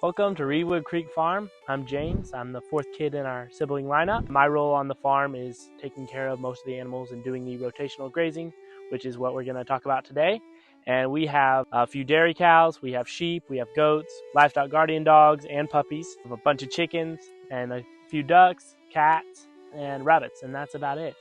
Welcome to Reedwood Creek Farm. I'm James. I'm the fourth kid in our sibling lineup. My role on the farm is taking care of most of the animals and doing the rotational grazing, which is what we're going to talk about today. And we have a few dairy cows, we have sheep, we have goats, livestock guardian dogs, and puppies. We have a bunch of chickens and a few ducks, cats, and rabbits, and that's about it.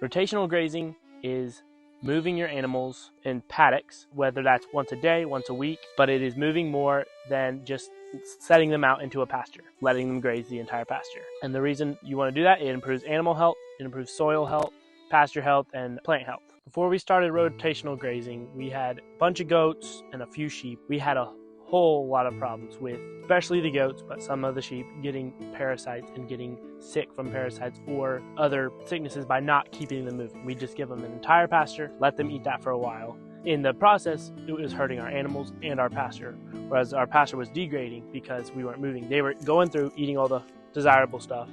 Rotational grazing is moving your animals in paddocks, whether that's once a day, once a week, but it is moving more than just setting them out into a pasture, letting them graze the entire pasture. And the reason you want to do that, it improves animal health, it improves soil health, pasture health, and plant health. Before we started rotational grazing, we had a bunch of goats and a few sheep. We had a whole lot of problems with, especially the goats, but some of the sheep getting parasites and getting sick from parasites or other sicknesses by not keeping them moving. We just give them an entire pasture, let them eat that for a while. In the process, it was hurting our animals and our pasture, whereas our pasture was degrading because we weren't moving. They were going through eating all the desirable stuff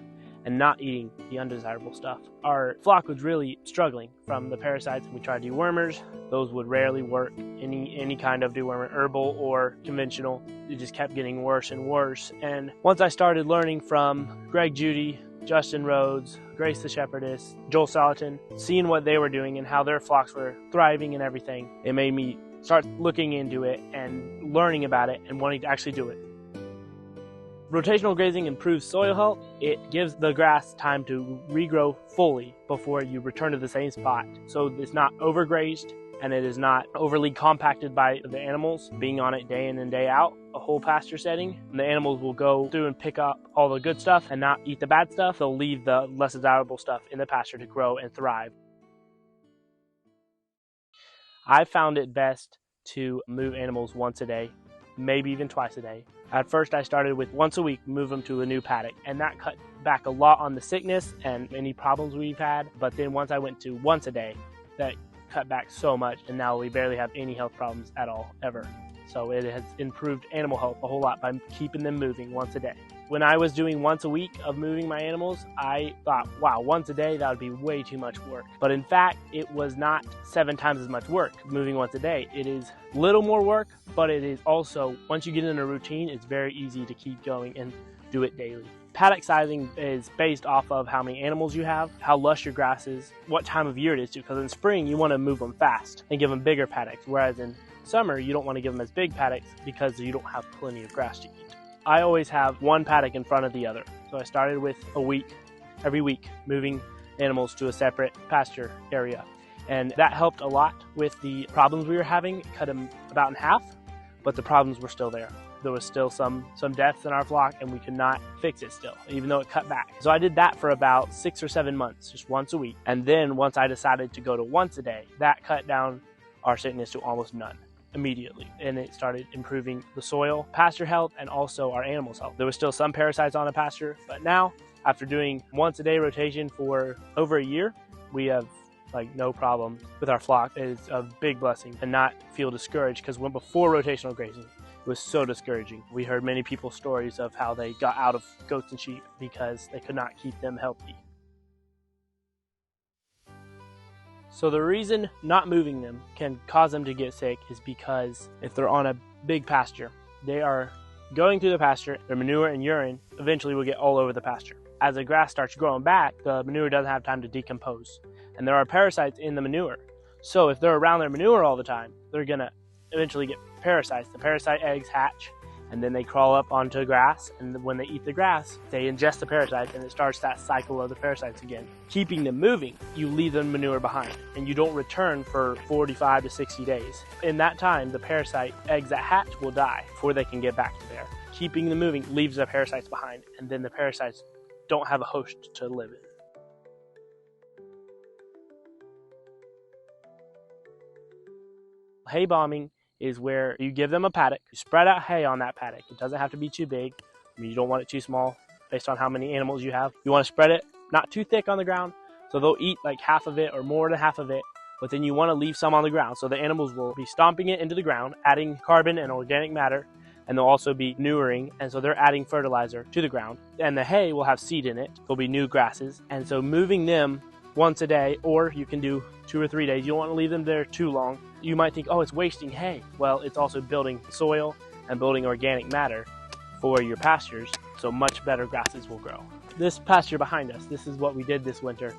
and not eating the undesirable stuff. Our flock was really struggling from the parasites, and we tried dewormers. Those would rarely work. Any kind of dewormer, herbal or conventional, it just kept getting worse and worse. And once I started learning from Greg Judy, Justin Rhodes, Grace the Shepherdess, Joel Salatin, seeing what they were doing and how their flocks were thriving and everything, it made me start looking into it and learning about it and wanting to actually do it. Rotational grazing improves soil health. It gives the grass time to regrow fully before you return to the same spot. So it's not overgrazed and it is not overly compacted by the animals being on it day in and day out, a whole pasture setting. And the animals will go through and pick up all the good stuff and not eat the bad stuff. They'll leave the less desirable stuff in the pasture to grow and thrive. I found it best to move animals once a day, maybe even twice a day. At first I started with once a week, move them to a new paddock, and that cut back a lot on the sickness and any problems we've had. But then once I went to once a day, that cut back so much, and now we barely have any health problems at all, ever. So it has improved animal health a whole lot by keeping them moving once a day. When I was doing once a week of moving my animals, I thought, wow, once a day, that would be way too much work. But in fact, it was not 7 times as much work moving once a day. It is little more work, but it is also, once you get in a routine, it's very easy to keep going and do it daily. Paddock sizing is based off of how many animals you have, how lush your grass is, what time of year it is too, because in spring, you want to move them fast and give them bigger paddocks, whereas in summer, you don't want to give them as big paddocks because you don't have plenty of grass to eat. I always have one paddock in front of the other. So I started with every week, moving animals to a separate pasture area. And that helped a lot with the problems we were having. It cut them about in half, but the problems were still there. There was still some deaths in our flock, and we could not fix it still, even though it cut back. So I did that for about 6 or 7 months, just once a week. And then once I decided to go to once a day, that cut down our sickness to almost none immediately, and it started improving the soil, pasture health, and also our animals' health. There was still some parasites on the pasture, but now, after doing once a day rotation for over a year, we have no problem with our flock. It is a big blessing, and not feel discouraged, because when before rotational grazing, it was so discouraging. We heard many people's stories of how they got out of goats and sheep because they could not keep them healthy. So the reason not moving them can cause them to get sick is because if they're on a big pasture, they are going through the pasture, their manure and urine eventually will get all over the pasture. As the grass starts growing back, the manure doesn't have time to decompose, and there are parasites in the manure. So if they're around their manure all the time, they're gonna eventually get parasites. The parasite eggs hatch, and then they crawl up onto grass, and when they eat the grass, they ingest the parasites, and it starts that cycle of the parasites again. Keeping them moving, you leave the manure behind, and you don't return for 45 to 60 days. In that time, the parasite eggs that hatch will die before they can get back to there. Keeping them moving leaves the parasites behind, and then the parasites don't have a host to live in. Hay bombing is where you give them a paddock, you spread out hay on that paddock. It doesn't have to be too big. You don't want it too small based on how many animals you have. You want to spread it not too thick on the ground, so they'll eat like half of it or more than half of it, but then you want to leave some on the ground, so the animals will be stomping it into the ground, adding carbon and organic matter, and they'll also be manuring, and so they're adding fertilizer to the ground. And the hay will have seed in it. There'll be new grasses, and so moving them once a day, or you can do 2 or 3 days. You don't want to leave them there too long. You might think, oh, it's wasting hay. Well, it's also building soil and building organic matter for your pastures, so much better grasses will grow. This pasture behind us, this is what we did this winter.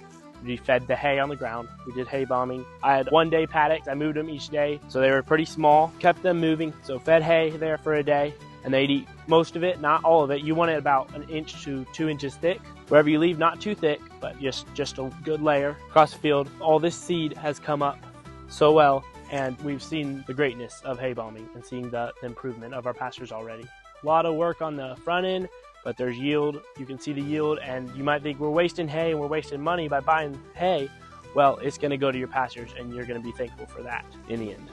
We fed the hay on the ground. We did hay bombing. I had 1-day paddocks. I moved them each day, so they were pretty small. Kept them moving, so fed hay there for a day, and they'd eat most of it, not all of it. You want it about 1 inch to 2 inches thick. Wherever you leave, not too thick, but just a good layer across the field. All this seed has come up so well, and we've seen the greatness of hay bombing and seeing the improvement of our pastures already. A lot of work on the front end, but there's yield. You can see the yield, and you might think we're wasting hay and we're wasting money by buying hay. Well, it's going to go to your pastures, and you're going to be thankful for that in the end.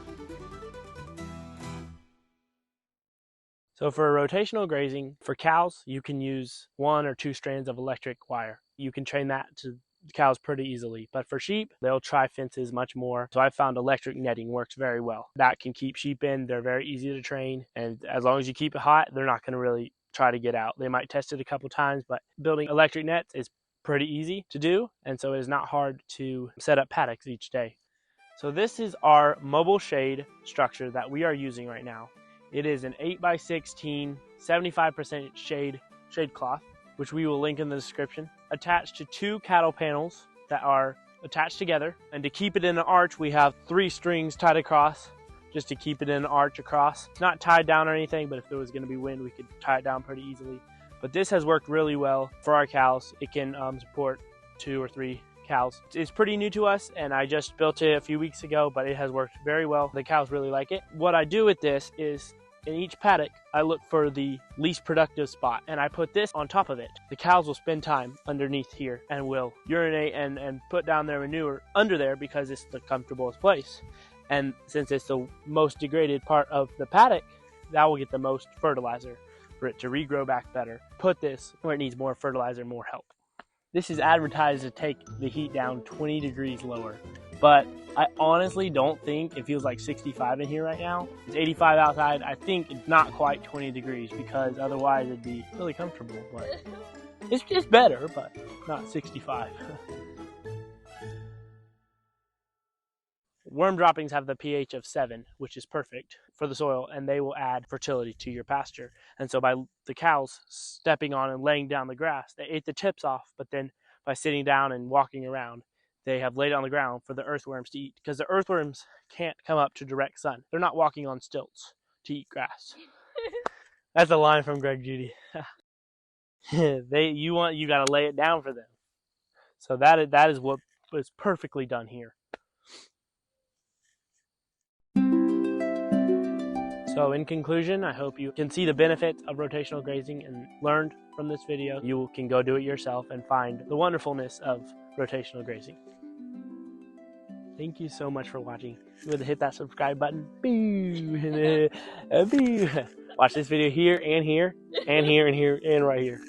So for rotational grazing, for cows, you can use 1 or 2 strands of electric wire. You can train that to cows pretty easily. But for sheep, they'll try fences much more. So I found electric netting works very well. That can keep sheep in. They're very easy to train. And as long as you keep it hot, they're not going to really try to get out. They might test it a couple times, but building electric nets is pretty easy to do. And so it is not hard to set up paddocks each day. So this is our mobile shade structure that we are using right now. It is an 8x16, 75% shade cloth, which we will link in the description, attached to 2 cattle panels that are attached together. And to keep it in an arch, we have 3 strings tied across, just to keep it in an arch across. It's not tied down or anything, but if there was going to be wind, we could tie it down pretty easily. But this has worked really well for our cows. It can support 2 or 3 cows. It's pretty new to us, and I just built it a few weeks ago, but it has worked very well. The cows really like it. What I do with this is, in each paddock, I look for the least productive spot, and I put this on top of it. The cows will spend time underneath here and will urinate and put down their manure under there because it's the comfortablest place. And since it's the most degraded part of the paddock, that will get the most fertilizer for it to regrow back better. Put this where it needs more fertilizer, more help. This is advertised to take the heat down 20 degrees lower, but I honestly don't think it feels like 65 in here right now. It's 85 outside. I think it's not quite 20 degrees because otherwise it'd be really comfortable, but it's better, but not 65. Worm droppings have the pH of 7, which is perfect for the soil, and they will add fertility to your pasture. And so by the cows stepping on and laying down the grass, they ate the tips off, but then by sitting down and walking around, they have laid on the ground for the earthworms to eat, because the earthworms can't come up to direct sun. They're not walking on stilts to eat grass. That's a line from Greg Judy. You got to lay it down for them. So that is what was perfectly done here. So in conclusion, I hope you can see the benefits of rotational grazing and learned from this video. You can go do it yourself and find the wonderfulness of rotational grazing. Thank you so much for watching. Remember to hit that subscribe button. Watch this video here and here and here and here and right here.